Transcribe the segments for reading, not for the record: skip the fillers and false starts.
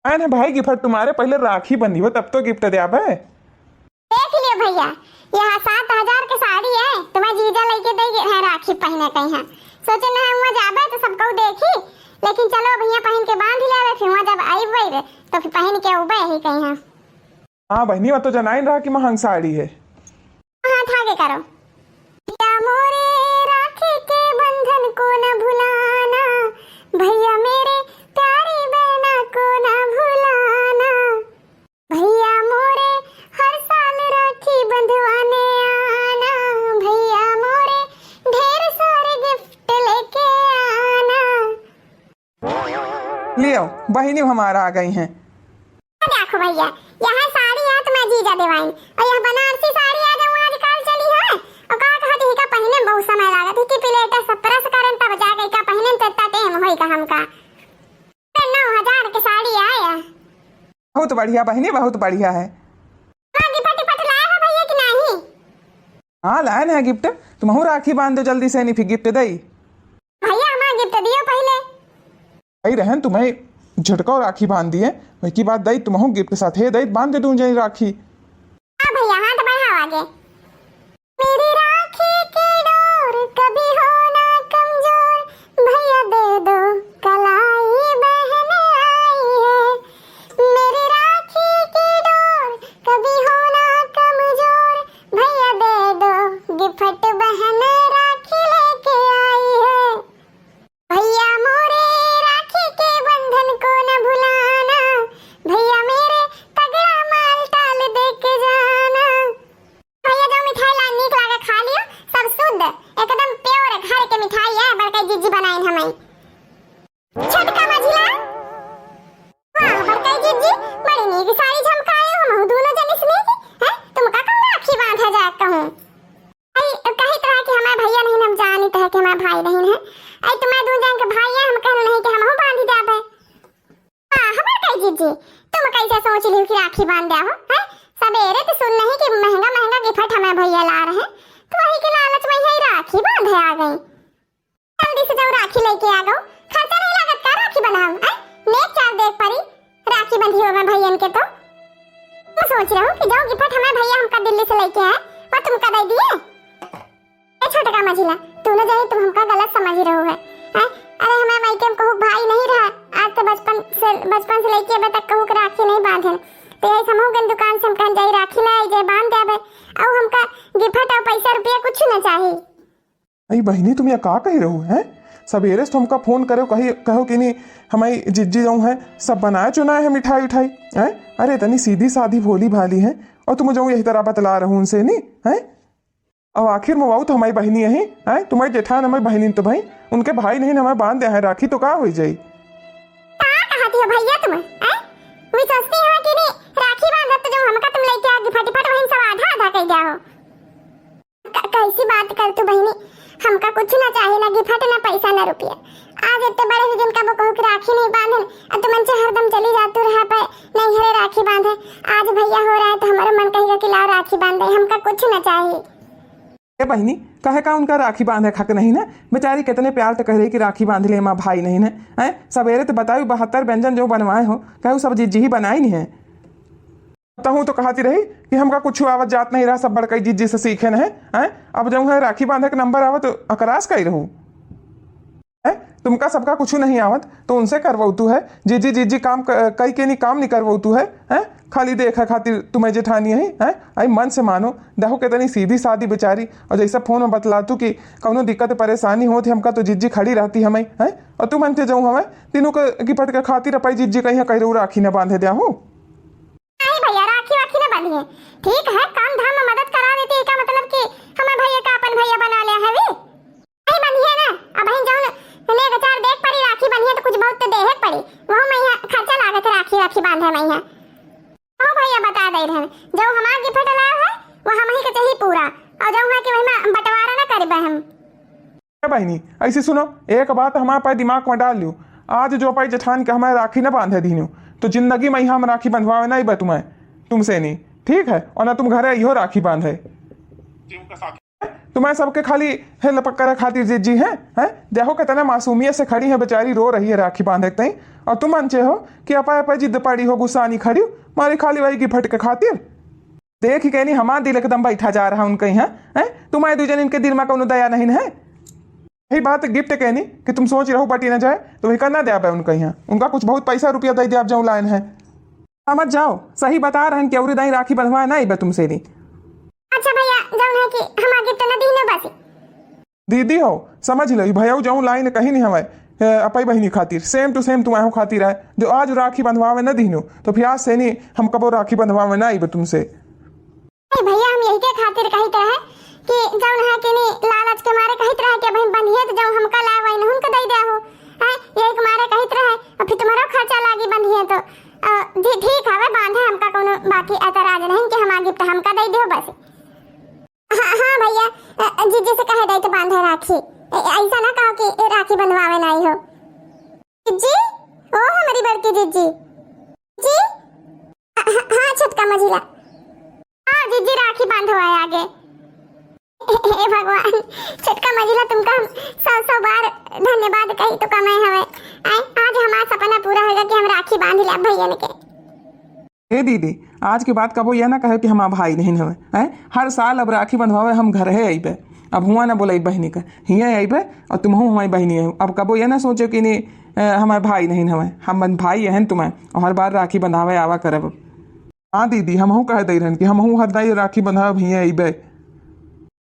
है भाई गिफ्ट तुम्हारे पहले राखी बंधी हो तब तो गिफ्ट दे है। देख लियो भैया, यहाँ 7,000 की साड़ी है, तुम्हारे जीजा लेके दे है राखी पहने कहीं है। सोचे ना हम जाबे तो सबको देखी, लेकिन चलो भैया पहन के बांध ले, फिर वहाँ जब आई वही तो फिर पहन के उबे ही कहीं है। हाँ बहनी वो तो जनाई रहा कि महंग साड़ी है। हाँ आगे करो। या मोरे राखी के बंधन को न भुलाना, भैया मेरे प्यारी बहना को न भुलाना, भैया मोरे हर साल राखी बंधवाने आना, भैया मोरे ढेर सारे गिफ्ट लेके आना। ले आओ बहनी हमारा आ गई हैं। देखो भैया यहाँ साड़ी है तो मैं जीजा दिवाई, और यह बनारसी साड़ी है जो आजकल चली है, और का कहती है का पहने में बहुत समय लागत है कि प्लेटा 17 से करन तब जा गई का पहने में तत्ता टाइम होई का हमका 9,000 की साड़ी आया। बहुत बढ़िया बहनी बहुत बढ़िया है। गिफ्ट लाया है भैया कि नहीं? हाँ लाए ना गिफ्ट, तुम राखी बांध दो जल्दी से, नहीं फिर गिफ्ट दई भैया हमारा गिफ्ट दियो पहले। भाई रहन तुम्हें झटका राखी बांध दिए वही की बात दई तुम गिफ्ट के साथ है दई बांध दे दूं जाई राखी। हाँ भैया हाथ बढ़ाओ आगे। मेरी राखी की डोर कभी हो ना कमजोर, भैया दे दो कलाई बहन आई है। मेरी राखी की डोर कभी हो ना कमजोर, भैया दे दो गिफ्ट बहन राखी लेके आई है। भैया मोरे राखी के बंधन को न भुलाना, भैया मेरे तगड़ा माल टाल दे के जाना। भैया जो मिठाई ला नीक लागे खा लियो, सब शुद्ध एकदम प्योर घर के मिठाई है, बड़का जीजी बनाई हमें। छोटका मझिला वाह बड़का जीजी बड़ी नीक साड़ी झमकाए हो, हम दोनों जन इसमें हैं तुम का कम राखी बांधा जा कहूं। आई कही तरह के हमारे भैया नहीं हम जानी तो है कि हमारा भाई नहीं है। आई तुम्हारे दो जन के भाई है, हम कहने नहीं कि हम हो बांध देबे। हां हमार कही जीजी तुम कैसे सोच लियो कि राखी बांध दे हो हैं? सबेरे तो सुन नहीं कि महंगा महंगा गिफ्ट हमारे भैया ला रहे हैं, तो वही के लालच में ही राखी बांधे आ गई। जल्दी से जाओ राखी लेके आ गओ, खर्चा नहीं लागत का राखी बनाओ हैं? नेक चार देख परी राखी बंधी हो मैं भैयन के तो मैं सोच रहा हूं कि जाओ गिफ्ट हमारे भैया हमका दिल्ली से लेके आए और तुमका दे दिए। ए छोटका मझिला तूने जाई तुम हमका गलत समझ रहे हो है हैं? अरे हमारे मायके में कहू भाई नहीं रहा, आज तो बचपन से लेके अबे तक कहू के राखी नहीं बांधे, तो ये समूह के दुकान से हम कहीं जाई राखी लाई जाए बांध देबे, और हमका गिफ्ट और पैसा रुपया कुछ न चाहिए। अरे बहनी तुम ये का कह रहे हो हैं? सवेरे से हमका फोन करो कहो कि नहीं हमारी जिज्जी जाऊँ है सब बनाए चुनाए है मिठाई उठाई हैं? अरे इतनी सीधी सादी भोली भाली है और तुम जाऊँ यही तरह बतला रहा हूँ उनसे नहीं हैं? अब आखिर में तो हमारी बहनी यही है, तुम्हारी जेठान हमारी बहनी तो भाई उनके भाई नहीं हमें बांध दे है राखी, तो का हो जाई? कहती हो भैया तुम हैं? मैं सोचती हूं कि नहीं राखी बांधत तो जो हमका तुम लेके आ फटाफट वहीं सब आधा आधा कह जाओ। कैसी बात कर तू बहनी, हमका कुछ ना चाहिए, ना गिफ्ट ना पैसा ना रुपया। आज इतने बड़े दिन का वो कहू कि राखी नहीं बांधन और तुम मन से हरदम चली जातू रहा पे नहीं घरे राखी बांधे। आज भैया हो रहा है तो हमारा मन कहेगा कि लाओ राखी बांध दे, हमका कुछ ना चाहिए। ए बहनी कहे का उनका राखी बांधे खक नहीं ना, बेचारी कितने प्यार तो कह रही कि राखी बांध ले माँ भाई नहीं है। सवेरे तो बताओ 72 व्यंजन जो बनवाए हो कहू सब जिज्जी ही बनाई नहीं है। हूँ तो कहती रही कि हमका कुछ आवत जात नहीं रहा, सब बड़कई जिज्जी से सीखे न है। अब जब है राखी बांधे के नंबर आवत तो अकरास कही रहूँ तुमका सबका कुछ नहीं आवत तो उनसे करवाऊ तू है। जिज्जी जिज्जी काम कई के नहीं काम नहीं करवाऊ तू है खाली देखा खातिर तुम्हें जेठानी है। आई मन से मानो देखो कितनी सीधी सादी बेचारी, और जैसा फोन में बतला तू कि कौनो दिक्कत परेशानी होती हमका तो जिज्जी खड़ी रहती हमें है, और तू मनते जाऊँ हमें तीनों के गिफ्ट के खातिर अपन जिज्जी कहीं कह रहू राखी न बांधे दिया हूँ। भैया राखी वाखी न बांधी है, ठीक है काम धाम में मदद करा देती है का मतलब कि हमें भैया का अपन भैया बना लिया है वे नहीं बंधी है ना। अब बहन जाऊँ ने बेचार देख पड़ी राखी बंधी है तो कुछ बहुत तो देहे पड़ी, वो मैं खर्चा लागत राखी वाखी बांधे मैं यहाँ ओ भैया बता दे रहे जो हमारा गिफ्ट लाया है वो हम ही के चाहिए पूरा, और जो है कि वही बंटवारा ना करबे हम। बहनी ऐसे सुनो एक बात हमारे पास दिमाग में डाल लियो, आज जो पाई जेठान के हमारे राखी न बांधे दीनू तो जिंदगी में हम राखी बंधवावे नहीं बे तुमसे नहीं, ठीक है? और ना तुम घरे इहो राखी बांधे तुम्हें सबके खाली हेल्प करे खातिर जिज्जी हैं देखो कितना मासूमियत से खड़ी है बेचारी, रो रही है राखी बांधे तई, और तुम अंचे हो कि अपा अपा जिद पड़ी हो, गुस्सा नहीं खड़ी मारी खाली वही गिफ्ट के खातिर। देख ही कहनी हमारा दिल एकदम बैठा जा रहा उनके यहाँ है, तुम्हारे दूजन इनके दिल में कोनो दया नहीं है। यही बात गिफ्ट कहनी कि तुम सोच रहो पटी ना जाए तो वही करना दे आप उनके यहाँ, उनका कुछ बहुत पैसा रुपया दे दे आप जाओ लाइन है। समझ जाओ, सही बता रहे हैं कि और दाई राखी बंधवा नहीं बे तुमसे नहीं। अच्छा भैया जाऊँ है कि हम आगे तो नदी न बसी दीदी हो समझ लो भैया जाऊँ लाइन कहीं नहीं हमें अपई बहनी खातिर सेम टू सेम तुम्हारे खातिर है, जो आज राखी बंधवावे न दीनो तो फिर आज से नहीं हम कबो राखी बंधवावे ना आई तुमसे। भैया हम यही के खातिर कहित रहे कि जाऊँ है कि नहीं लालच के मारे कहित रहे कि भाई बंधिए तो जाऊँ हमका लाए वही उनका दे दे हो है, यही के मारे कहित रहे और फिर तुम्हारा खर्चा लागी बंधिए तो जी ठीक है बांधे हमका कोनो बाकी ऐतराज नहीं कि हम आगे तो हमका दे दे बस। हाँ भैया जीजी से कहे दे तो बांधे राखी, ऐसा ना कहो कि राखी बंधवावे नहीं हो। जीजी ओ हमारी बड़की जीजी जी हाँ छटका मझिला हाँ जीजी राखी बांधवाए आगे। हे भगवान छटका मझिला तुमका 100 बार धन्यवाद कही तो कमाए हवे, आज हमारा सपना पूरा होगा कि हम राखी बांध ले भैया के। हे दीदी आज के बाद कबो यह ना कहे कि हमारा भाई नहीं हवे हैं, हर साल अब राखी बंधवावे हम घर है अइबे, अब हुआ ना बोले बहनी का हिया अइबे और तुम हमारी बहनी है, अब कबो यह ना सोचो कि नहीं हमारे भाई नहीं हवे, हम भाई हैं तुम्हें और हर बार राखी बंधावे आवा करब। हाँ दीदी हम कह दे रहे कि हम हर दाई राखी बंधावे हिया अइबे।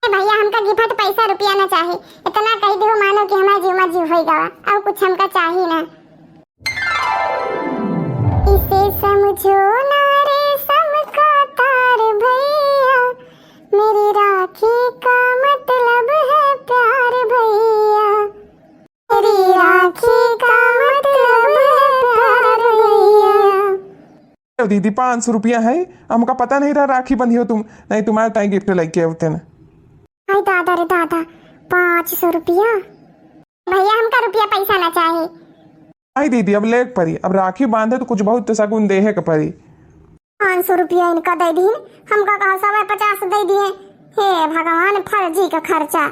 भैया हमका गिफ्ट पैसा रुपया ना चाहिए, इतना कह दो मानो कि हमारा जीव में जीव होगा, अब कुछ हमका चाहिए ना। इसे समझो ना रेशम का तार भैया, मेरी राखी का मतलब है प्यार भैया, मेरी राखी का मतलब है प्यार भैया। दीदी 500 रुपया है, हमका पता नहीं रहा राखी बंधी हो तुम, नहीं तुम्हारे ताई गिफ्ट लेके होते ना। अरे दादा रे दादा 500 रुपया भैया हमका रुपया पैसा ना चाहिए। नहीं दीदी अब लेक परी, अब राखी बांधे तो कुछ बहुत सगुन देहे के परी। 500 रुपया इनका दे दी, हमका कहा 150 दे दिए, हे भगवान फर्जी का खर्चा।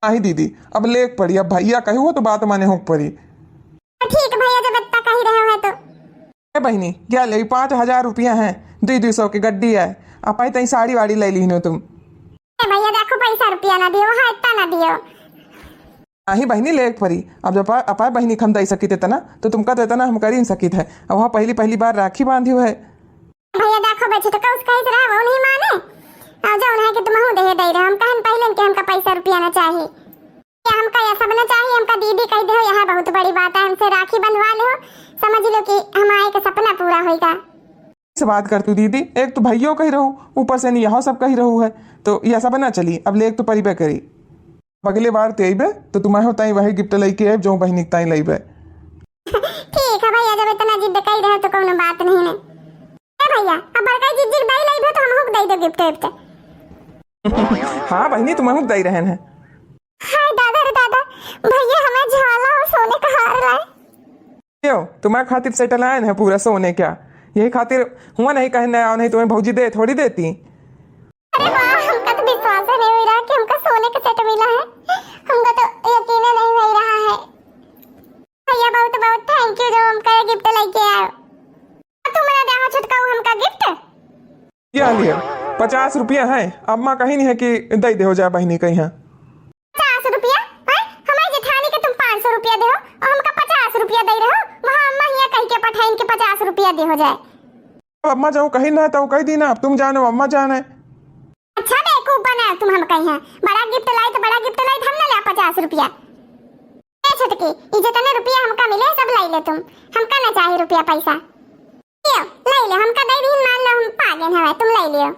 नहीं दीदी अब लेक पड़ी, अब भैया कही हो तो बात माने हो परी। ठीक है भैया जब इतना कही रहे हो तो बहनी क्या ले 5000 रुपया है, 200 की गड्डी है, आप तई साड़ी वाड़ी ले ली तुम। भैया देखो पैसा रुपया ना दियो, हाँ इतना ना दियो। नहीं बहनी लेक परी, अब जब अपा बहनी खम दे सकी थे ना तो तुमका देता ना हम कर ही सकी थे, अब वहाँ पहली बार राखी बांधी है। भैया देखो बच्चे तो कौस कही रहा वो नहीं माने, आ जाओ ना कि तुम हूं दे रहे हम कहन पहले कि हमका पैसा रुपया ना चाहिए, या हमका ये सब ना चाहिए, हमका दीदी कह दे यहाँ बहुत बड़ी बात है, हमसे राखी बंधवा लो, समझ लो कि हमारे का सपना पूरा होगा। से बात कर तू दीदी, एक तो भैया कही रहू ऊपर से नहीं यहाँ सब कही रहू है, तो यह सब ना चली, अब लेक तो परिबे करी, अगले बार ते अइबे तो तुम्हें होता ही वही गिफ्ट लेके आए जो बहनी ताई लइबे। ठीक है भैया जब इतना जिद कही रहे तो कोनो बात नहीं है। भैया अब बड़का जिद दई लइबे तो हम हुक दई दो गिफ्ट विफ्ट। हाँ बहनी तुम्हें दई रहन है। हाय दादा रे दादा भैया हमें झाला और सोने का हार लाए। क्यों तुम्हारे खातिर सेटल आए है पूरा सोने क्या, यही खातिर हुआ नहीं कहने आओ, नहीं तुम्हें भौजी दे थोड़ी देती। अरे वाह हमका तो विश्वास नहीं हो रहा कि हमका सोने का सेट मिला है, हमका तो यकीन नहीं हो रहा है। भैया बहुत बहुत थैंक यू जो हमका गिफ्ट लेके आए। तुम मेरा देहा छटका हमका गिफ्ट क्या लिया 50 रुपया है, अब माँ कहीं नहीं है कि दे दे हो जाए बहनी कहीं। 50 रुपया हमारे जेठानी के तुम 500 रुपया दे और हमका 50 रुपया दे रहे हो, वहाँ अम्मा यहाँ कह के पठाइन के 50 रुपया दे हो जाए। अब अम्मा जाऊँ कहीं ना तो कही दी ना, अब तुम जानो अम्मा जाना है। अच्छा बेवकूफ बना तुम, हम कहीं बड़ा गिफ्ट लाई तो बड़ा गिफ्ट लाई हम ना ला 50 रुपया। ए छटकी ये जितने रुपया हमका मिले सब लाई ले तुम, हमका ना चाहिए रुपया पैसा, लियो लाई ले हमका दे दी, मान लो हम पागल हवे तुम लाई लियो।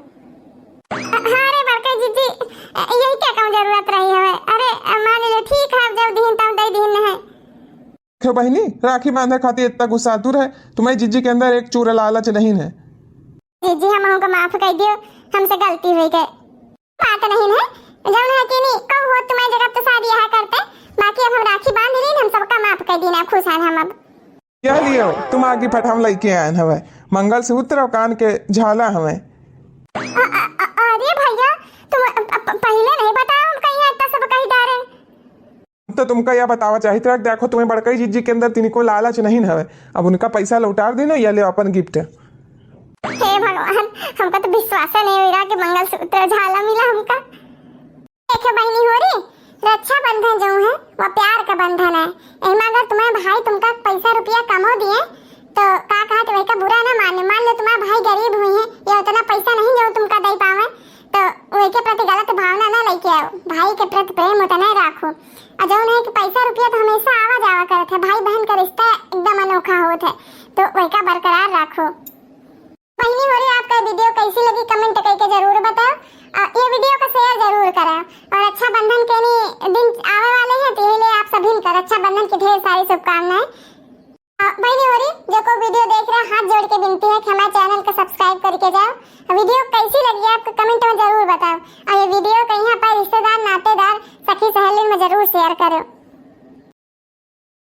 हाँ रे बड़का जीजी यही क्या कहूँ जरूरत रही है, अरे मान लो ठीक है जब दीन तब दे दीन है। क्यों बहनी राखी बांधे खातिर इतना गुस्सा दूर है, तुम्हारी जीजी के अंदर एक चूरा लालच नहीं है। जीजी हम हमको माफ कर दियो, हमसे गलती हुई गई, बात नहीं है जब है कि नहीं कब हो तुम्हारी जगह तो शादी यहाँ करते, बाकी अब हम राखी बांध ली हम सबका माफ कर देना, खुश हैं हम अब। क्या लियो तुम आगे पठाम लेके आए हवे, मंगल सूत्र और कान के झाला हमें। अरे भैया तुम पहले नहीं बता तो तुमका यह बतावा चाहिए था कि देखो तुम्हें बड़कई जीजी के अंदर तिनको लालच नहीं हवे, अब उनका पैसा लौटा देना या ले अपन गिफ्ट। हे भगवान, हमका तो विश्वास नहीं हो रहा कि मंगलसूत्र झाला मिला हमका। देखे बहनी हो रही, रक्षाबंधन जो है वो प्यार का बंधन है। एमा अगर तुम्हारे भाई तुमका पैसा रुपया कमो दिए तो का कहत वही का बुरा ना माने। मान लो तुम्हारे भाई गरीब हुए हैं या उतना पैसा नहीं जो तुमका दे पावे, तो वही के प्रति गलत भावना ना लेके आओ। भाई के प्रति प्रेम उतना ही राखो। और जो है कि पैसा रुपया तो हमेशा आवा जावा करत है, भाई बहन का रिश्ता एकदम अनोखा होता है, तो वही का बरकरार रखो। बहनी हो रही, आपका वीडियो कैसी लगी कमेंट करके जरूर बताओ, और ये वीडियो का शेयर जरूर कराओ। और रक्षाबंधन के दिन आने वाले हैं, तो इसलिए आप सभी को रक्षाबंधन की ढेर सारी शुभकामनाएं। बहनी हो रही, जो कोई वीडियो देख रहा है हाथ जोड़ के विनती है कि हमारे चैनल को सब्सक्राइब करके जाओ। वीडियो कैसी लगी आपको कमेंट में जरूर बताओ, और ये वीडियो कहीं पर रिश्तेदार नातेदार सखी सहेली में जरूर शेयर करो।